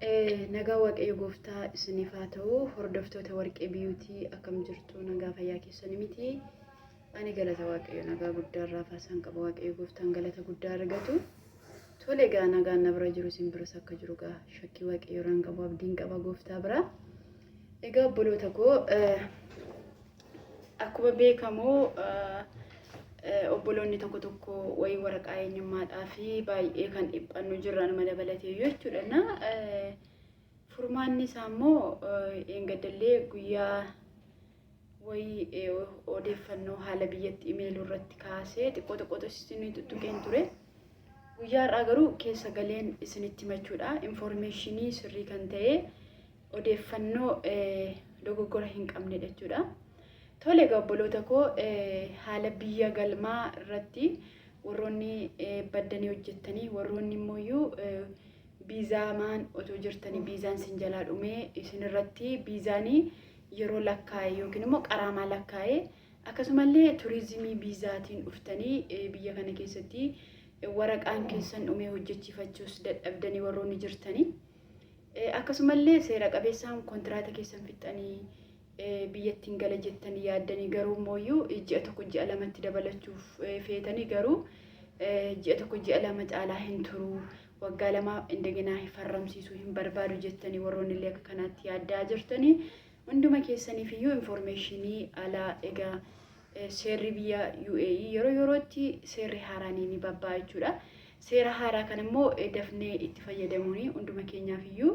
Nagaa waaqayyo gooftaa isiniif haa ta'u hordoftoota warqee biyuutii akkam jirtu nagaa fayyaa keessanii miti ani galata waaqayyo nagaa guddaa irraa faasaan qaba waaqayyo gooftaan galata guddaa argatu tole egaa nagaan na bira jiru isin biras akka jiru egaa shakkii waaqayyo irraan qabu abdiin qaba gooftaa bira egaa obboloota koo akkuma beekamu obboloonni tokko wayii waraqaa eenyummaadhaa fi baay'ee kan dhiphannu jirran madabalatee jechuudha. Furmaanni isaa immoo eengadallee guyyaa wayii odeeffannoo haala biyyatti imeeluu irratti kaasee xiqqoo isin tuttuqeen ture. Guyyaa har'aa garuu keessa galeen isinitti himachuudha. Informationii sirrii kan ta'e odeeffannoo dogoggora hin qabne jechuudha. Tole egaa obboloota koo haala biyya galmaa irratti warroonni baddanii hojjettanii warroonni immoo biizaa maan otoo jirtanii biizaan sin jalaa dhumee isin irratti biizaanii yeroo lakkaa'e yookiin immoo qaraamaa lakkaa'e akkasumallee turizimii biizaatiin dhuftanii biyya kana keessatti waraqaan keessan dhumee hojjechiifachuus dadhabdanii warroonni jirtanii akkasumallee seera qabeessaan kontiraata keessan fixanii biyyattiin gala jettanii yaaddanii garuu immoo ji'a tokko ji'a lamatti dabalachuuf feetanii garuu ji'a tokko ji'a lama caalaa hin turu waggaa lama indegenaa farramsiisuu hin barbaadu jettanii warroonni illee akka kanaatti yaaddaa jirtanii hunduma keessaniif iyyuu informationii alaa egaa seerri biyya UAE yerootti seerri haaraan ni babba'a jechuudha. Seera haaraa kan immoo dafnee itti fayyadamuuni hunduma keenyaaf iyyuu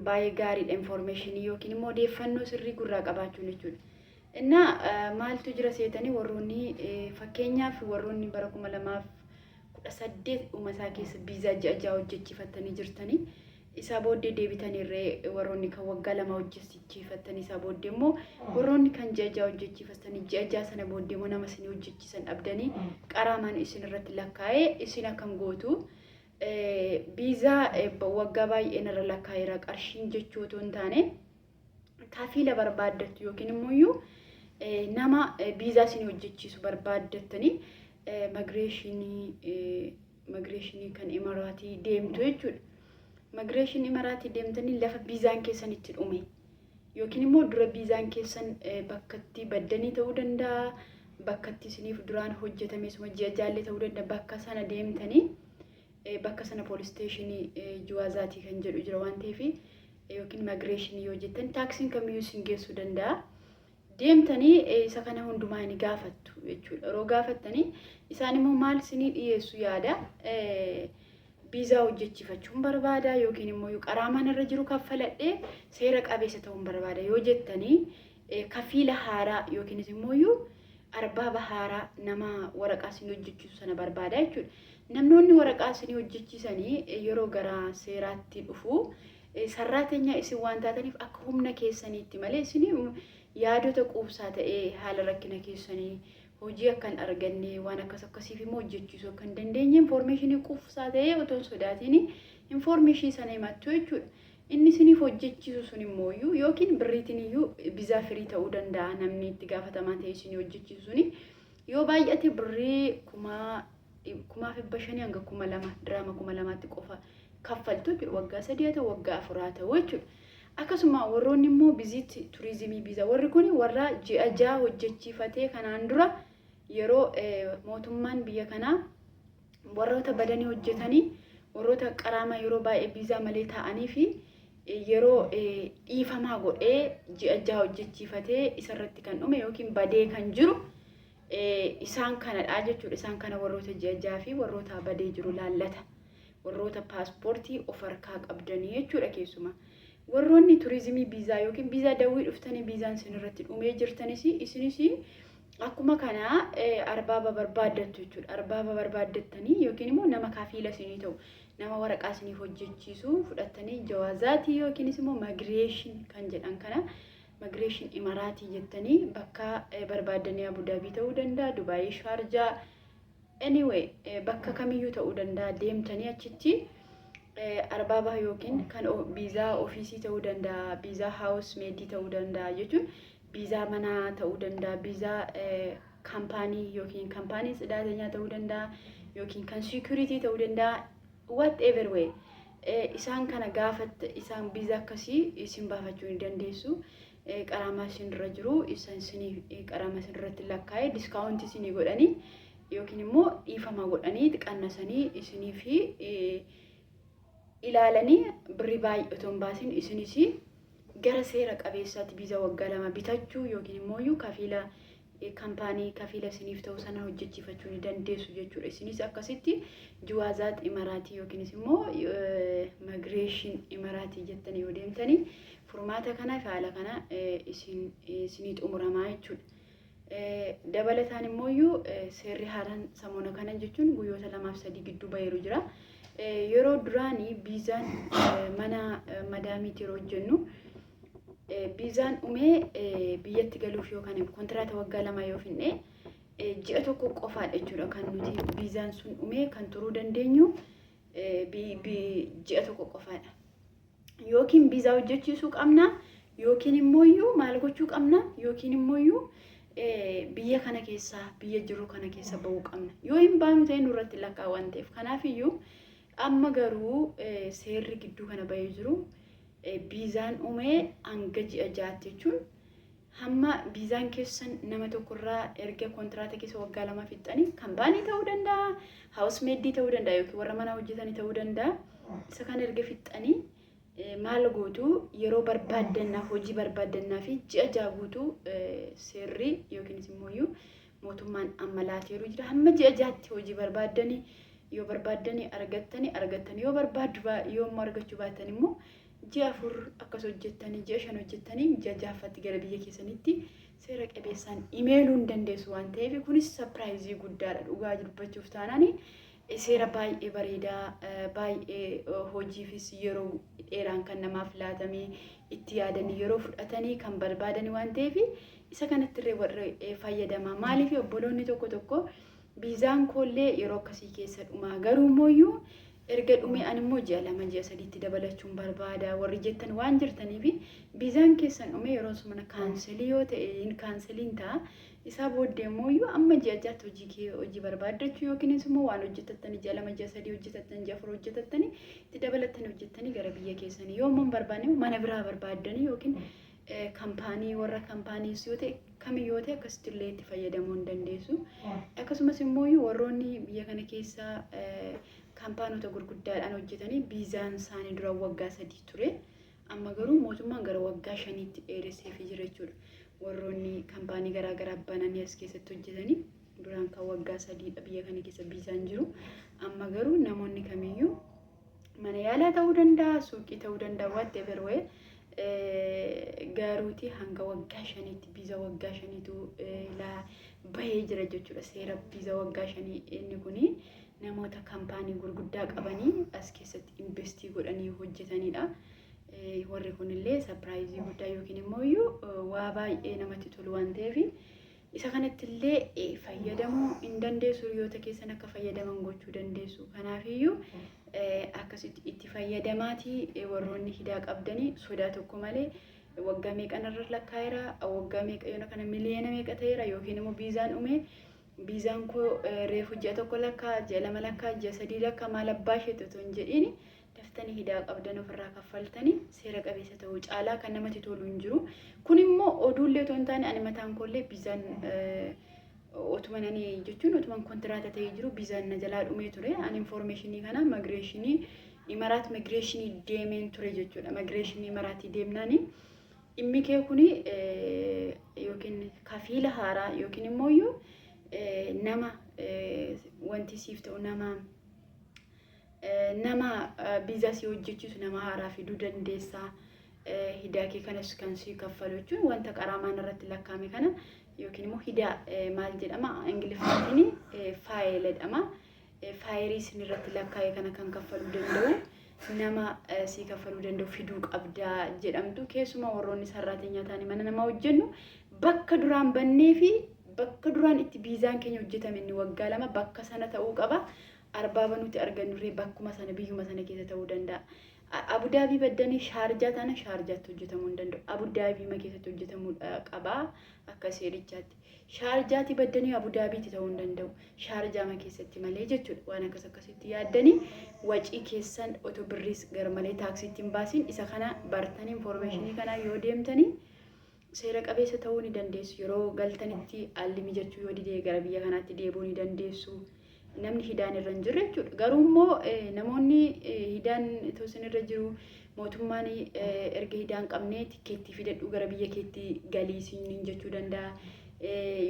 baay'ee gaariidha informationii yookiin immoo odeeffannoo sirrii gurraa qabaachuun jechuudha. Innaa maaltu jira seetanii warroonni fakkeenyaaf warroonni bara 2018 umasaa keessa biizaa ja'a hojjechiifattanii jirtanii isaa booddee deebitaniirree warroonni kan waggaa lama hojjechiifattanii isaa booddee immoo warroonni kan ja'a hojjechiifattanii ja'a sana booddee immoo nama isin hojjechiisan dhabdanii qaraamaan isin irratti lakkaa'ee isin akkam gootu biizaa waggaa baay'een irra lakkaa'eera qarshiin jechuu otoo hin taane kafiila barbaaddattu yookiin immoo nama biizaa isin hojjechiisu barbaaddattanii migreeshinii kan imaraatii deemtu jechuudha. Migreeshinii imaraatii deemtanii lafa biizaan keessan itti dhume yookiin immoo dura biizaan keessan bakkatti baddanii ta'uu danda'a bakkatti isiniif duraan hojjetame suma ji'a jaallee ta'uu danda'a bakka sana deemtanii bakka sana police stationii juwazaatii kan jedhu jira waan ta'eef yookiin migreeshinii yoo jettan taaksiin kamiyyuu isin geessuu danda'a. Deemtanii isa kana hundumaa ni gaafattu jechuudha. Yeroo gaafattanii isaan immoo maal isinii dhiyeessu yaada biizaa hojjechiifachuun barbaada yookiin immoo qaraamaan irra jiru kaffaladhee seera qabeessa ta'uun barbaada yoo jettanii kafiila haaraa yookiin immoo arbaaba haaraa nama waraqaa isin hojjechiisu sana barbaada jechuudha. Namoonni waraqaa isin hojjechiisanii yeroo gara seeraatti dhufu sarraatenya isin waan taataniif akka humna keessaniitti malee isin yaadota quubsaa ta'ee haala rakkina keessanii hojii akkan arganne waan akkasiif immoo hojjechiisuu akka hin dandeenye informationii quubsaa ta'ee otoo hin sodaatiin informationii sana himattu jechuudha. Inni isiniif hojjechiisu sun immoo yookiin birriitiin iyyuu biizaa firii ta'uu danda'a namni itti gaafatamaa ta'e isin hojjechiisu suni yoo baay'ate birrii 5,500 hanga 2,000 diraama 2,000tti qofa kaffaltu jechuudha. Waggaa 3 ta'u waggaa 4 ta'u jechuudha. Akkasuma warroonni immoo viizit turizimii biizaa warri kun warra ji'a ja'a hojjechiifatee kanaan dura yeroo mootummaan biyya kanaa warroota badanii hojjetanii warroota qaraamaa yeroo baay'ee biizaa malee ta'anii fi yeroo dhiifamaa godhee ji'a ja'a hojjechiifatee isarratti kan dhume yookiin badee kan jiru isaan kanadha jechuudha. Isaan kana warroota ji'a ja'a fi warroota badee jiru laallata warroota paaspoortii of harkaa qabdanii jechuudha. Keessumaa warroonni turizimii biizaa yookiin biizaa dawwii dhuftanii biizaan isin irratti dhumee jirtanis isinis akkuma kana arbaaba barbaaddattu jechuudha. Arbaaba barbaaddattanii yookiin immoo nama kafiila isinii ta'u nama waraqaa isiniif hojjechiisu fudhattanii jawazaatii yookiinis immoo migreeshin kan jedhan kana migreeshin imaraatii jettanii bakka barbaaddanii Abudaabii ta'uu danda'a Dubaayii Shaarjaa anyway bakka kamiyyuu ta'uu danda'a deemtanii achitti arbaaba yookiin kan biizaa ofiisii ta'uu danda'a biizaa haawus meedii ta'uu danda'a jechuun biizaa manaa ta'uu danda'a biizaa kaampaanii yookiin kaampaanii cidaatenyaa ta'uu danda'a yookiin kan security ta'uu danda'a whatever way isaan kana gaafatti isaan biizaa akkasii isin baafachuu ni dandeessu. Qarama isin irra jiru isaan isin qarama isin irratti lakkaa'ee diskaawuntii isin godhanii yookiin immoo dhiifama godhanii xiqqannasanii isinii fi ilaalanii birrii baay'ee otoo hin baasin isinis gara seera qabeessaatti biizaa waggaa 2 bitachuu yookiin immoo kafiila kaampaanii kafiila isiniif ta'u sana hojjechiifachuu ni dandeessu jechuudha. Isinis akkasitti juwaazaat imaraatii yookiinis immoo migreeshin imaraatii jettanii yoo deemtanii furmaata kana fi haala kana isinii xumuramaa jechuudha. Dabalataan immoo seerri haaraan samoona kana jechuun guyyoota 2-3 gidduu baheeru jira. Yeroo duraanii biizaan mana madaamiitti yeroo hojjennu biizaan umee biyyatti galuuf yookaan kontiraata waggaa 2 yoo finne ji'a tokko qofaadha jechuudha kan nuti biizaan sun umee kan turuu dandeenyu ji'a tokko qofaadha. Yookiin biizaa hojjechiisuu qabna yookiin immoo maal gochuu qabna yookiin immoo biyya kana keessa biyya jiru kana keessa bahuu qabna. Yoo hin baanu ta'e nurratti lakkaa waan ta'eef kanaaf iyyuu amma garuu seerri gidduu kana bahee jiru biizaan umee hanga ji'a 6 jechuun hamma biizaan keessan nama tokkorraa erga kontiraata keessa waggaa 2 fixxanii kaampaanii ta'uu danda'a, haawusmeeddii ta'uu danda'a yookiin warra mana hojjetanii ta'uu danda'a. Isa kan erga fixxanii maal gootu yeroo barbaaddannaa hojii barbaaddannaa fi ji'a 6 guutuu seerri yookiin immoo mootummaan amma laateeru jira. Hamma ji'a 6tti hojii barbaaddanii yoo barbaaddanii argattanii yoo barbaaddu yoo argachuu baattan immoo ji'a 4 akkas hojjettanii ji'a 5 hojjettanii ji'a 6ffaatti gara biyya keessanitti seera qabeessaan imeeluu hin dandeessu waan ta'eef kunis sarpiraayizii guddaadha. Dhugaa dubbachuuf taanaan seera baay'ee bareedaa baay'ee hojiifis yeroo dheeraan kan namaaf laatamee itti yaadanii yeroo fudhatanii kan barbaadanii waan ta'eef isa kanatti warra fayyadamaa. Maaliif obboloonni tokko biizaan koollee yeroo akkasii keessa dhumaa garuu immoo erga dhumee ani immoo ji'a 2 ji'a 3tti dabalachuun barbaada warri jettan waan jirtaniif biizaan keessan dhumee yeroo sumana kaanselii yoo ta'e kaanseliin ta'a. Isaa booddee immoo amma ji'a 6tti hojii barbaaddachuu yookiinis immoo waan hojjetattanii ji'a 2 ji'a 3 hojjetattanii ji'a 4 hojjetattanii itti dabalatanii hojjetanii gara biyya keessanii yoo immoo barbaadne mana biraa barbaaddanii yookiin kaampaanii warra kaampaaniis yoo ta'e kamiyyoo ta'e akkasitti illee itti fayyadamuu hin dandeessu. Akkasumas immoo warroonni biyya kana keessa kaampaanota gurguddaadhaan hojjetanii biizaan isaanii dura waggaa 3 ture. Amma garuu mootummaan gara waggaa 5tti dheeresseefii jira jechuudha. Warroonni kaampaanii garaagaraa bananii as keessatti hojjetanii duraan kan waggaa 3 biyya kana keessa biizaan jiru. Amma garuu namoonni kamiyyuu mana yaalaa ta'uu danda'a, suuqii ta'uu danda'a, whatever way garuuti hanga waggaa 5tti biizaa waggaa 5tu bahee jira jechuudha. Seera biizaa waggaa 5 inni kuni namoota kaampaanii gurguddaa qabanii as keessatti investii godhanii hojjetanidha. Warri kunillee sarpiraayizii guddaa yookiin immoo waa baay'ee namatti tolu waan ta'eef isa kanatti illee fayyadamuu hin dandeessu. Hiriyoota keessan akka fayyadaman gochuu dandeessu. Kanaafiyyuu akkasitti itti fayyadamaatii warroonni hidaa qabdanii sodaa tokko malee waggaa meeqanarra lakkaa'eera waggaa meeqa yoo kana miliyoona meeqa ta'eera yookiin immoo biizaan umee biizaan koo reefu ji'a 1 lakkaa ji'a 2 lakkaa ji'a 3 lakkaa maal abbaa isheetu otoo hin jedhiin daftanii hidaa qabdan ofirraa kaffaltanii seera qabeessa ta'uu caalaa kan namatti tolu hin jiru. Kun immoo oduullee otoo hin taane ani mataan koollee biizaan otuman ani jechuun otuman kontiraata ta'ee jiru biizaan na jalaa dhumee ture. Ani infoormeeshinii kana migreeshinii imaraat migreeshinii deemeen ture jechuudha. Migreeshinii imaraatii deemnaani dhimmi kee kuni yookiin kafiila haaraa yookiin immoo nama wanti siif ta'u nama biizaa si hojjechiisu nama haaraa fiduu dandeessaa. Hidaa kee kanas kan si kaffalu jechuun wanta qaramaan irratti lakkaa'ame kana yookiin immoo hidaa maal jedhama ingiliffaatiin faayil jedhama. Faayirii isin irratti lakkaa'e kana kan kaffaluu danda'u nama si kaffaluu danda'u fiduu qabdaa jedhamtu. Keessumaa warroonni sarraateenyaa ta'anii mana namaa hojjennu bakka duraan bannee fi bakka duraan itti biizaan keenya hojjetame inni waggaa 2 bakka sana ta'uu qaba. arbaaba nuti argannurree bakkuma sana biyyuma sana keessa ta'uu danda'a. Abudaabii baddanii shaarjaa taana shaarjaatti hojjetamuu hin danda'u. Abudaabii keessatti hojjetamuu qaba akka seerichaatti. Shaarjaatti baddanii abudaabiitti ta'uu hin danda'u. Shaarjaa keessatti malee jechuudha. Waan akkasitti yaaddanii wacii keessan otoo birriis garmalee taaksiitti hin baasin isa kana bartanii informationii kana yoo deemtanii seera qabeessa ta'uu ni dandeessu. Yeroo galtanitti haalli mijachuu yoo didee gara biyya kanaatti deebi'uu ni dandeessu. Namni hidhaan irra hin jirre jechuudha. Garuu immoo namoonni hidhaan itoo isin irra jiru mootummaan erga hidhaan qabnee tikeettii fidadhu gara biyya keetti galii isin jechuu danda'a.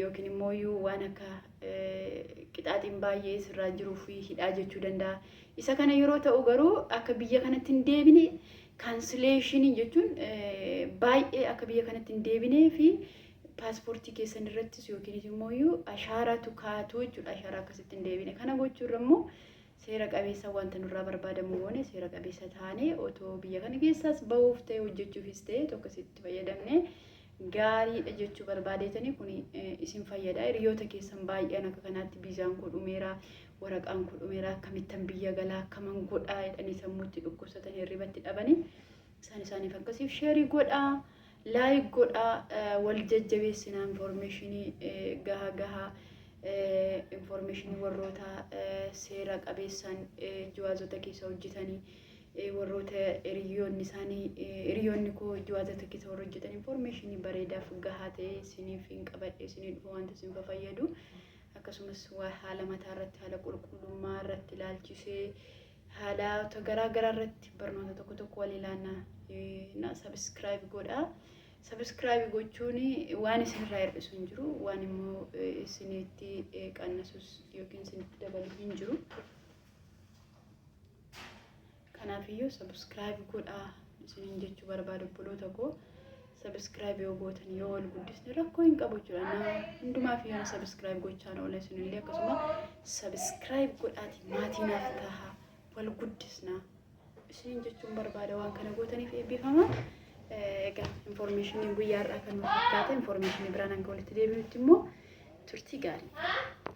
Yookiin immoo waan akka qixaaxiin baay'ee sirraa jiruu fi hidhaa jechuu danda'a. Isa kana yeroo ta'u garuu akka biyya kanatti hin deebine kaansileeshinii jechuun baay'ee akka biyya kanatti hin deebinee fi paaspoortii keessan irrattis yookiin immoo ashaaraatu kaatu jechuudha. Ashaaraa akkasitti hin deebine. Kana gochuurra immoo seera qabeessa wanta nurraa barbaadamu goone seera qabeessa taanee otoo biyya kana keessaas bahuuf ta'e hojjechuufis ta'e tokkositti fayyadamne gaariidha jechuu barbaadeetanii kun isin fayyada. Hiriyoota keessan baay'een akka kanaatti biizaan koo dhumeera, waraqaan koo dhumeera, akkamittan biyya galaa akkaman godhaa jedhanii sammuutti dhukkubsatan hirribatti dhabanii isaaniif akkasiif sheerii godhaa. Laayik godhaa wal jajjabeessinaa informationii gahaa informationii warroota seera qabeessan jawaazota keessa hojjetanii warroota hiriyoonni koo jawaazota keessa warra hojjetan informationii bareedaaf gahaa ta'e isiniif hin qabadhe isinii dhufu wanta isin fayyadu akkasumas haala mataa irratti haala qulqullummaa irratti ilaalchisee haalota garaagaraa irratti barnoota tokko wal ilaannaa subscribe godhaa. Subscribe gochuun waan isinirraa hir'isu hin jiru, waan immoo isinitti qannasus yookiin isinitti dabalu hin jiru. Kanaafiyyuu subscribe godhaa isiniin jechuu barbaadu obboloota koo. Subscribe yoo gootan yoo wal guddisne rakkoo hin qabu jechuudha. Nama hundumaaf yoo subscribe gochaan oolan isinillee akkasuma subscribe godhaati maatii naaf tahaa wal guddisnaa isiniin jechuun barbaada. Waan kana gootaniif eebbifama. Egaa informationii guyyaa irraa kan nuuf fakkaate informationii biraan hanga walitti deebi'utti immoo turtii gaarii.